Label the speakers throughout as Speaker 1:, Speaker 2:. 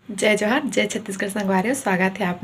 Speaker 1: जय जोहार जय छत्तीसगढ़ संगवारी स्वागत है आप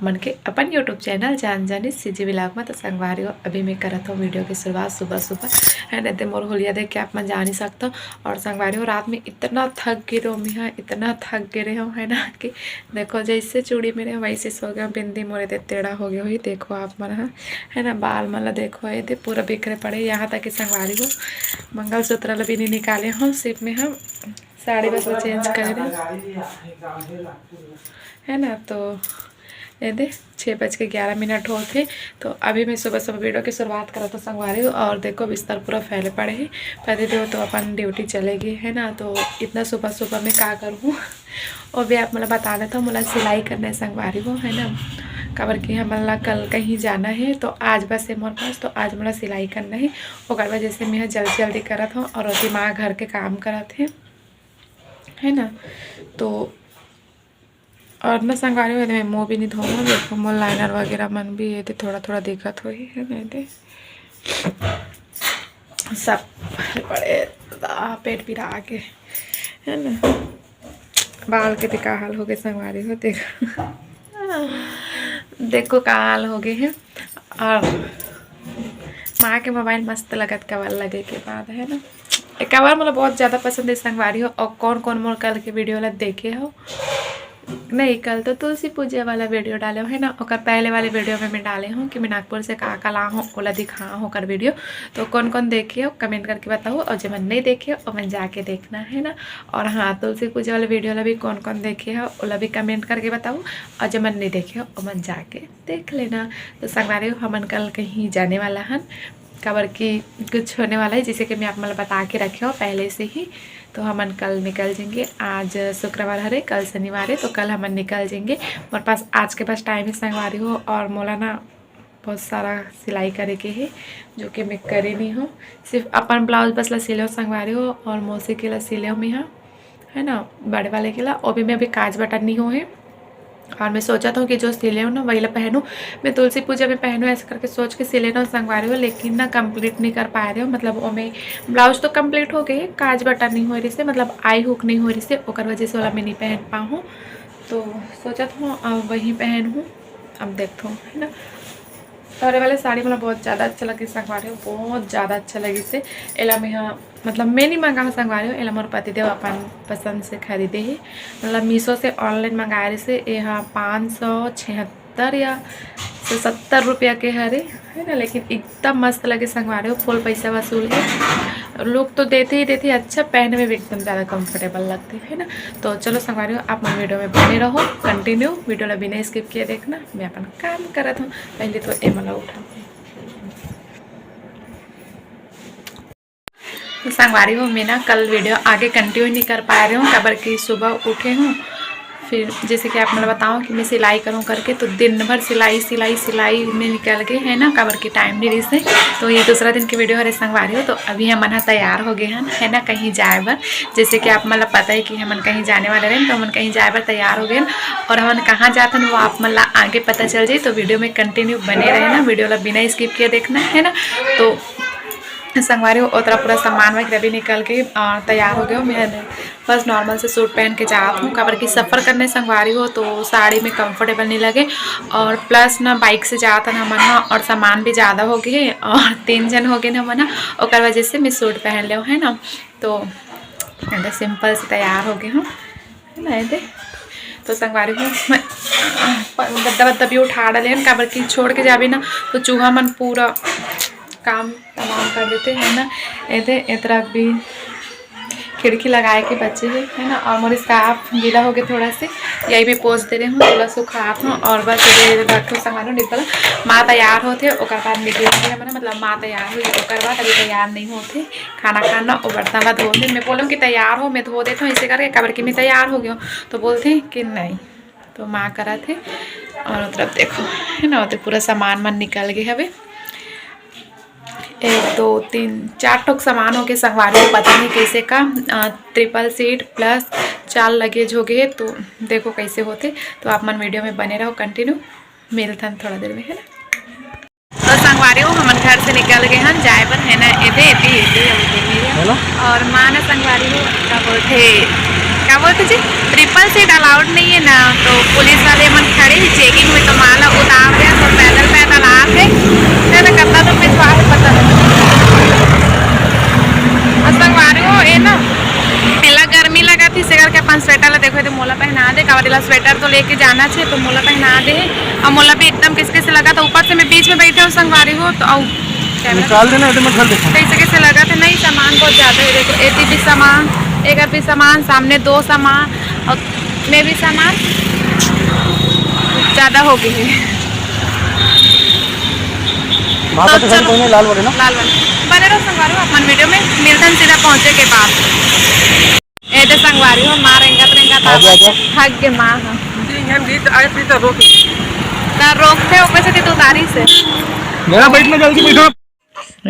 Speaker 1: मन के अपन यूट्यूब चैनल जान जानी सीजी व्लॉग में। तो संगवारी अभी मैं करत हूँ वीडियो की शुरुआत सुबह सुबह है ना। मोर होलिया देख के आप मन जान ही सकते हो। और संगवारी रात में इतना थक गिरे मैं इतना थक गिरे हूँ है ना कि देखो जैसे चूड़ी मेरे वैसे सो गया। बिंदी मोरे दे टेढ़ा हो गया हुई देखो आप मन है ना। बाल मतलब देखो ये थे पूरा बिखरे पड़े यहाँ तक कि संगवारी हो मंगलसूत्र भी नहीं निकाले हूँ सिर्फ में हम साड़ी बस वो चेंज कर रहे है ना। तो ये दे 6:11 हो थे। तो अभी मैं सुबह सुबह वीडियो की शुरुआत करा तो संगवारी हूँ। और देखो बिस्तर पूरा फैले पड़े हैं पति देव तो अपन ड्यूटी चलेगी है ना। तो इतना सुबह सुबह मैं क्या करूँ और भी आप मतलब बता देता हूँ। मतलब सिलाई करने संगवारी हूँ है ना। कबर की हमारा कल कहीं जाना है तो आज बस है मोर पास। तो आज मतलब सिलाई करना है और वजह से मैं जल्दी जल्दी करत हूँ और दिमाग घर के काम करत है ना। तो और मैं संगवारी हुए मैं मुँह भी नहीं धोऊंगा। देखो मोर लाइनर वगैरह मन भी ये थोड़ा थोड़ा दिक्कत हुई है ना। दे सब बड़े पेट पीरा आके है ना। बाल के का हाल हो गए संगवारी हो देखो देखो का हाल हो गए हैं। और माँ के मोबाइल मस्त लगत कवर लगे के बाद है ना। कवर मतलब बहुत ज़्यादा पसंद है संगवारी हो। और कौन कौन मोर कल के वीडियो ला देखे हो नहीं। कल तो तुलसी पूजा वाला वीडियो डाले हो है ना। और पहले वाले वीडियो में मैं डाले हूँ कि मैं नागपुर से का ला हूँ ओला दिखा हूँ कर वीडियो। तो कौन कौन देखे हो कमेंट करके बताओ। और जब मन नहीं देखे हो और मन जाके देखना है ना। और हाँ तुलसी पूजा वाले वीडियो ला भी कौन कौन देखे हो ओला भी कमेंट करके बताओ। और जब मन नहीं देखे हो और मन जाके देख लेना। तो संगवारी हो हमन कल कहीं जाने वाला है खबर की कुछ होने वाला है जिसे कि मैं आप मतलब बता के रखे हो पहले से ही। तो हमन कल निकल जाएंगे। आज शुक्रवार है कल शनिवार है तो कल हमन निकल जाएंगे। मेरे पास आज के पास टाइम ही संगवारी हो। और मौलाना बहुत सारा सिलाई करे के है जो कि मैं करे नहीं हूँ। सिर्फ अपन ब्लाउज बस ला सिले संगवारी हो और मौसी के ला सिले में है ना। बड़े वाले के ला और भी मैं अभी काज बटन नहीं हो है। और मैं सोचा था कि जो सिले हो ना वही ला पहनूँ। मैं तुलसी पूजा में पहनूँ ऐसे करके सोच के सिले ना संगवा रही हूँ। लेकिन ना कंप्लीट नहीं कर पा रही हूँ। मतलब वो मैं ब्लाउज तो कंप्लीट हो गई काज बटन नहीं हो रही से मतलब आई हुक नहीं हो रही से ओकर वजह से वाला मैं नहीं पहन पाऊँ। तो सोचा था अब वही पहन हूँ। अब देखता हूँ है ना। तोरे वाले साड़ी मतलब बहुत ज़्यादा अच्छा लगे संगवा रही हूँ बहुत ज़्यादा अच्छा लगी से एला में मतलब मैं नहीं मंगा संगवा रही हूँ। एला मोर पति देव अपन पसंद से खरीदे ही मतलब मीशो से ऑनलाइन मंगाए रहे से यहाँ 576 या 70 रुपया के हरे है ना। लेकिन एकदम मस्त लगे संगवा रहे हो फुल पैसा वसूल है। लोग तो देते ही देते अच्छा पहनने में भी एकदम ज़्यादा कंफर्टेबल लगते है ना। तो चलो संगवा रही हो आप मन वीडियो में बने रहो कंटिन्यू वीडियो ला बिना स्किप किए देखना। मैं अपन काम करत हूँ पहले तो एमला उठा संगवारी हूँ। मैं ना कल वीडियो आगे कंटिन्यू नहीं कर पा रही हूँ खबर की सुबह उठे हूँ। फिर जैसे कि आप मतलब बताऊँ कि मैं सिलाई करूँ करके तो दिन भर सिलाई सिलाई सिलाई में निकल गए है ना। खबर की टाइम नहीं रही से तो ये दूसरा दिन की वीडियो हरे संगवारी हो। तो अभी हम मन तैयार हो गए हैं है ना कहीं जाए बर। जैसे कि आप मतलब पता है कि हमन कहीं जाने वाले रहे तो हमन कहीं जाए बर तैयार हो गए। और हमन कहाँ जाते हैं वो आप मतलब आगे पता चल जाए। तो वीडियो में कंटिन्यू बने रहे ना वीडियो ला बिना स्किप किए देखना है ना। तो संगवारी उतना पूरा सामान वगैरह भी निकल के तैयार हो गया। मैं बस नॉर्मल से सूट पहन के जाती हूँ खबर की सफ़र करने संगवारी हो। तो साड़ी में कंफर्टेबल नहीं लगे और प्लस ना बाइक से जाता ना मन और सामान भी ज़्यादा हो गए और 3 जन हो गए ना मन और वजह से मैं सूट पहन ले है ना। तो सिंपल से तैयार हो गए हूँ है ना। दे तो संगवारी हूँ मैं गद्दा वद्दा भी उठा डाले काबर की छोड़ के जाबे ना तो चूहा मन पूरा काम तमाम कर देते हैं ना। ऐसे इतना भी खिड़की लगाए के बच्चे है ना। और मोर स्कार्फ गीला हो गया थोड़ा से यही भी पोछ दे रहे हूँ थोड़ा सुखात हूँ। और बस रखो संगानो निकल माँ तैयार होते और बाद निकल मैंने मतलब माँ तैयार हुई और बाद अभी तैयार नहीं होते खाना खाना और बर्तन बाद धोते। मैं बोलूँ कि तैयार हो मैं धो देता हूँ इसे करके कबर की मैं तैयार हो गया तो बोलते हैं कि नहीं। तो माँ करा थे और तरफ देखो है ना। तो पूरा सामान मन निकल गए हवे 1 2 3 4 ठोक सामान हो के संगवारी पता नहीं कैसे का ट्रिपल सीट प्लस 4 लगेज हो गए। तो देखो कैसे होते। तो आप मन वीडियो में बने रहो कंटिन्यू मिलते हैं थोड़ा देर में है ना। तो संगवारी हो हम घर से निकल गए हैं जाए पर है ना। और माँ ना संगवारी हो क्या बोलते जी ट्रिपल सीट अलाउड नहीं है ना, तो पुलिस वाले मन खड़े ही चेकिंग में, तो माला उतार दिया तो पैदल पैदल आके तो कत्ता तो मैं स्वाद पता नहीं संगवारी हो ये ना पहला गर्मी लगा थी से करके अपन स्वेटर ला देखो तो मोला पहना दे कावरीला स्वेटर तो लेके जाना छे तो मोला पहना दे और मोला भी एकदम किसके से लगा था ऊपर से मैं बीच में बैठे हूँ संगवारी हो तो आओ
Speaker 2: निकाल देना इधर मत घर देखो
Speaker 1: कैसे कैसे लगा था। नहीं सामान बहुत ज़्यादा है देखो, एती भी सामान एक भी सामान सामने 2 सामान और मैं भी सामान ज़्यादा हो गई है।
Speaker 2: वहाँ
Speaker 1: तो
Speaker 2: पे
Speaker 1: चलो
Speaker 2: कोई लाल वाले ना
Speaker 1: लाल वाले बने रहो संगवारी हो अपन वीडियो में मिलते हैं सीधा पहुँचे के बाद ए तो संगवारी हो माँ रेंगा हक के माँ ना रोकते ऊपर से तो उतारी से
Speaker 2: मेरा बैठना जल्दी बैठो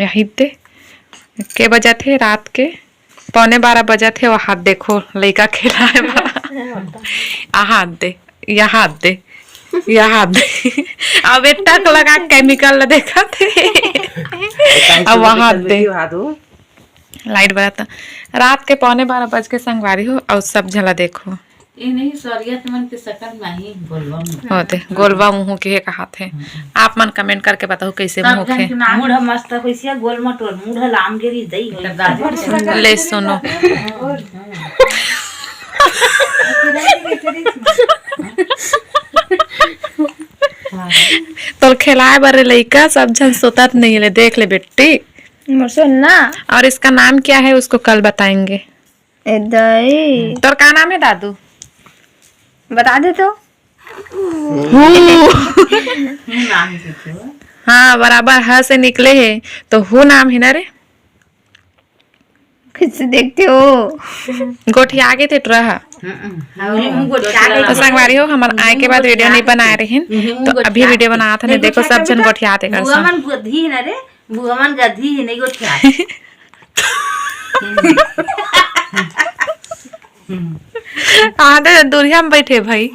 Speaker 1: यही थे के बजे थे रात के 11:15 बजे थे। वो हाथ देखो लड़का खेला है हाथ दे या हाथ दे या हाथ दे अब टक लगा केमिकल देखा थे अब वहाँ दे लाइट बड़ा रात के 11:15 बज के संगवारी हो और सब झला देखो
Speaker 3: ये नहीं सरियत मन के सकल नहीं गोलवा
Speaker 1: होते गोलवा मुंह के कहा थे। आप मन कमेंट करके बताओ कैसे मुंह के
Speaker 3: मुढ़ मस्त होइसिया गोल मटोर मुढ़ लाम गिरी दई
Speaker 1: ले सुनो तो खिलाए बारे लड़का सब जन सोता नहीं ले देख ले बेटी
Speaker 4: ना।
Speaker 1: और इसका नाम क्या है उसको कल बताएंगे। तो क्या नाम है दादू
Speaker 4: बता दे तो
Speaker 1: हाँ बराबर ह से निकले है तो हु नाम है ना रे
Speaker 4: किससे देखते हो
Speaker 1: गोठी आगे थे रहा तो संगवारी हो हमारे आए के बाद वीडियो नहीं बना रहे हैं तो अभी वीडियो बना था नहीं देखो सब जन गोठिया आते कर
Speaker 3: बुआ मन गधी है ना रे बुआ मन गधी है नहीं गोठिया
Speaker 1: आधे दूरिया में बैठे भाई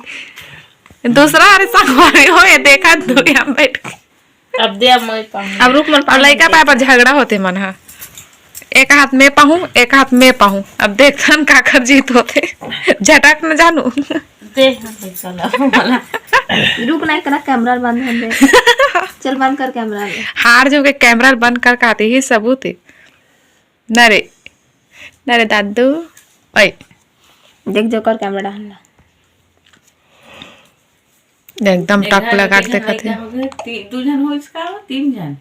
Speaker 1: दूसरा अरे संगवारी हो ये देखा दूरिया में बैठ
Speaker 3: अब दे अब
Speaker 1: रुक मन और लड़का पाए पर झगड़ा होते मन है एक हाथ में पाहूं एक हाथ में पाहूं अब देखन काकर जीत होते झटक न जानू
Speaker 4: रुक नहीं करा कैमरा बंद कर दे चल बंद कर कैमरा
Speaker 1: हार जो के कैमरा बंद कर आते ही सबूत नरे दादू ओए
Speaker 4: देख जो कर कैमरा डालना
Speaker 1: एकदम टक लगा के देखा थे
Speaker 3: 2 जन हो इसका 3 जन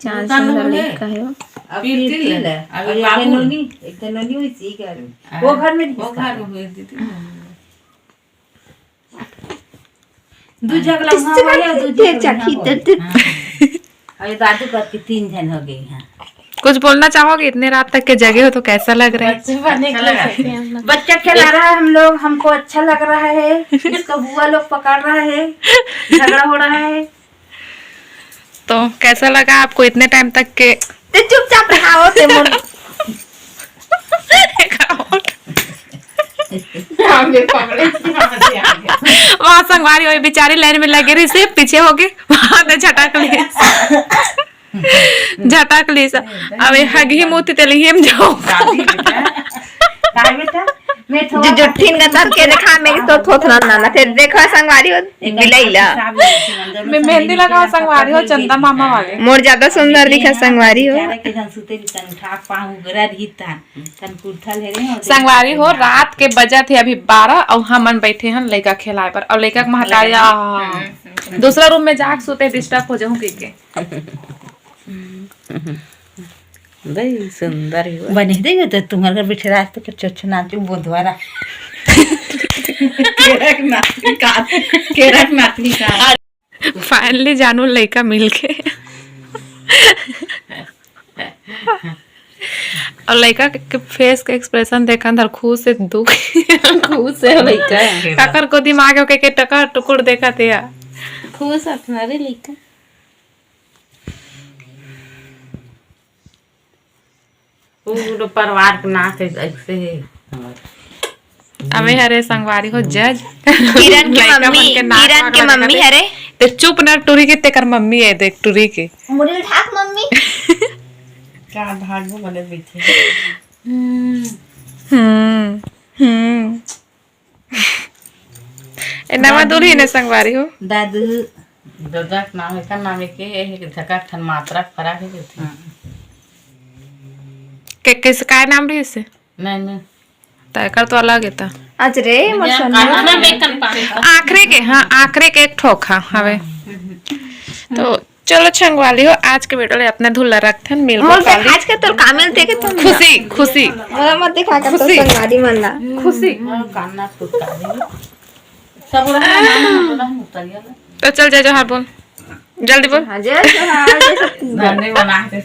Speaker 4: चांस लड़का है
Speaker 3: अभी तिल है अभी बाबू नोनी एक तो नोनी हुई थी क्या वो घर में हुई दीदी दू जगला वहां वाले दू
Speaker 4: चखी
Speaker 3: अरे दादू का 3 जन हो गए हैं।
Speaker 1: कुछ बोलना चाहोगे इतने रात तक के जगह हो तो कैसा लग रहा है
Speaker 3: बच्चा खेला रहा है हम लोग हमको अच्छा लग रहा है इसका बुआ लोग पकड़ रहा है झगड़ा हो रहा है
Speaker 1: तो कैसा लगा आपको इतने टाइम तक के
Speaker 4: चुपचाप रहो ते मोर
Speaker 1: वहाँ संगवारी हुई बेचारी लाइन में लगे रही से पीछे हो गए वहां पे झटक ली अब हगी मोती तेली हम जाओ
Speaker 3: बेटा मैं
Speaker 4: जो जुठीन का तर के देखा मेरी तो थोथना ना फिर देखो संगवारी हो बिलैला
Speaker 1: मैं मेहंदी लगाओ संगवारी हो चंदा मामा वाले
Speaker 4: मोर ज्यादा सुंदर दिखा संगवारी हो
Speaker 1: संगवारी हो रात के बजा थे अभी 12 और हम बैठे हैं लड़का खिलाए पर और लड़का महकाया दूसरा रूम में जाके सोते डिस्टर्ब हो जाऊं के
Speaker 3: भाई सुंदर बने देगा तो तुम्हारे घर बैठे रात तो चोच नाचू बुधवारा केरक नाचनी का
Speaker 1: फाइनली जानू लड़का मिल के और लड़का के फेस का एक्सप्रेशन देखा अंदर खुश से दुख
Speaker 3: खुश है लड़का
Speaker 1: काकर को दिमाग हो के टका टुकुर देखा थे
Speaker 3: खुश अपना रे लड़का पूरा परिवार के नाच ऐसे है
Speaker 1: अबे हरे संगवारी हो जज
Speaker 4: किरण की मम्मी हरे
Speaker 1: ते चुप न टूरी के तेकर मम्मी है देख टूरी के
Speaker 4: मुड़ी ठाक मम्मी
Speaker 3: क्या भाग में बने बैठे
Speaker 1: ए नवा दुल्ही ने संगवारी हो
Speaker 3: दादू
Speaker 5: ददक नाम का नाम के धका ठन मात्रा फराक है
Speaker 1: के किस काय नाम रही से
Speaker 5: नहीं
Speaker 1: तय कर तो अलग है ता
Speaker 4: आज रे मोर सोना
Speaker 5: ना बेकन पानी
Speaker 1: आखिरी के हाँ आखिरी के एक ठोक हाँ हवे तो चलो छंगवाली हो आज के वीडियो ले अपने धुला रखथन मिल
Speaker 4: मोर के आज के तोर कामिल देखे तुम
Speaker 1: खुशी खुशी
Speaker 4: मोला मत दिखा कर तो
Speaker 1: खुशी।
Speaker 4: संगवारी मन ला
Speaker 1: खुशी
Speaker 5: कान्ना टूटा दे सब रहा ना उतर गया
Speaker 1: तो चल जा जोहार बोल जल्दी बोल
Speaker 4: हां जय सब
Speaker 5: धन्य बना के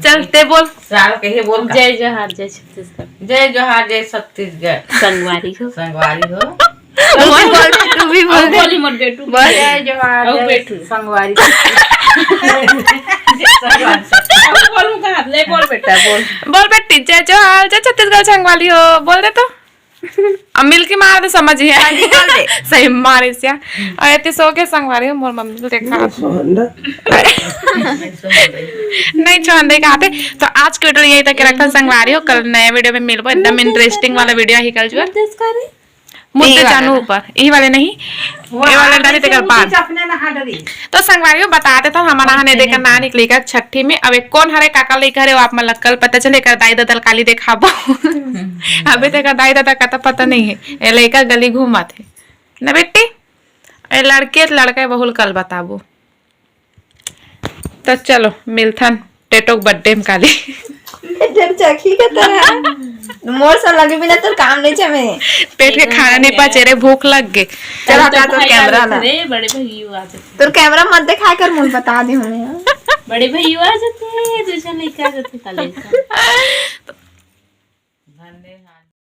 Speaker 1: चल ते बोल
Speaker 5: साल के ही बोल
Speaker 6: जय जोहार जय छत्तीसगढ़
Speaker 5: जय जोहार जय छत्तीसगढ़
Speaker 6: संगवारी हो
Speaker 5: संगवारी हो
Speaker 4: बोल तू भी बोल दे
Speaker 6: बोली मोर बेटू
Speaker 3: जय जोहार
Speaker 6: आओ
Speaker 3: जय
Speaker 6: बेटू।
Speaker 3: संगवारी
Speaker 6: बोल मुका ले बोल बेटा बोल
Speaker 1: बोल बेटी जय जोहार जय छत्तीसगढ़ छंगवाली हो बोल दे तो अब मिल के मार दे समझिए सही मारे सिया और इतने सो के संगवारी हो मोर मम्मी को देखा नहीं छोड़ का आते तो आज के वीडियो यही तक रखा संगवारी हो कल नए वीडियो में मिलबो एकदम इंटरेस्टिंग वाला वीडियो ही कल जो मुद्दे जानू ऊपर यही वाले नहीं ये वाले डाली तेकर बाद
Speaker 3: अपने नहा डरी
Speaker 1: तो संगवारी बताते तो हमारा हने देकर ना निकली का छठी में अब एक कौन हरे काका लेकर है आप मतलब कल पता चले कर दाई दादा काली देखाबो अभी तक दाई दादा का तो पता नहीं है ये लेकर गली घूमा थे ना बेटी ये लड़के लड़का बहुल कल बताबो तो चलो मिलथन टेटोक बर्थडे में काली
Speaker 4: जब चखी के तरह मोर सब लगे बिना तो काम नहीं छमे
Speaker 1: पेट के खाना नहीं पचे रे भूख लग गए
Speaker 4: चल हटा तो कैमरा ला
Speaker 6: रे बड़े भैया आ जाते
Speaker 4: तोर कैमरा मत दिखा कर मुझे बता दे हमें
Speaker 6: बड़े भैया आ जाते दूसरा लेके आ जाते काले
Speaker 1: तो